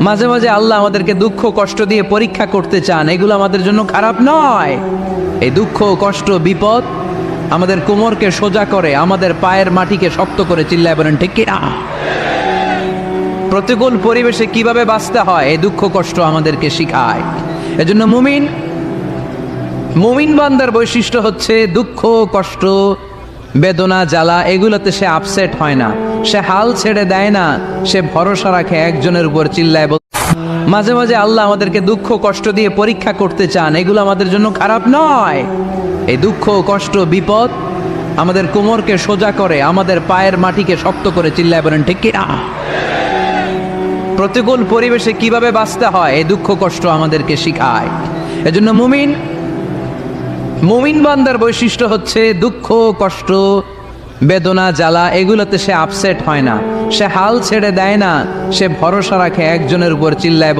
মাঝে মাঝে আল্লাহ আমাদেরকে দুঃখ কষ্ট দিয়ে পরীক্ষা করতে চান, এগুলো আমাদের জন্য খারাপ নয়। এই দুঃখ কষ্ট বিপদ আমাদের কোমরকে সোজা করে, আমাদের পায়ের মাটিকে শক্ত করে, চিল্লায় বলেন ঠিক কিনা? প্রতিকূল পরিবেশে কিভাবে বাঁচতে হয় এই দুঃখ কষ্ট আমাদেরকে শিখায়। এজন্য মুমিন বান্দার বৈশিষ্ট্য হচ্ছে দুঃখ কষ্ট বেদনা জ্বালা এগুলোতে সে আপসেট হয় না, সে হাল ছেড়ে দেয় না, সে ভরসা রাখে একজনের উপর, চিল্লায় বল। মাঝে মাঝে আল্লাহ আমাদেরকে দুঃখ কষ্ট দিয়ে পরীক্ষা করতে চান, এগুলো আমাদের জন্য খারাপ নয়। এই দুঃখ কষ্ট বিপদ আমাদের কোমরকে সোজা করে, আমাদের পায়ের মাটিকে শক্ত করে, চিল্লায় বলেন ঠিক কিনা? প্রতিকূল পরিবেশে কিভাবে বাঁচতে হয় এই দুঃখ কষ্ট আমাদেরকে শিখায়। এজন্য মুমিন বান্দার বৈশিষ্ট্য হচ্ছে দুঃখ কষ্ট বেদনা জ্বালা এগুলোতে সে আপসেট হয় না, সে হাল ছেড়ে দেয় না, সে ভরসা রাখে একজনের উপর, চিল্লায়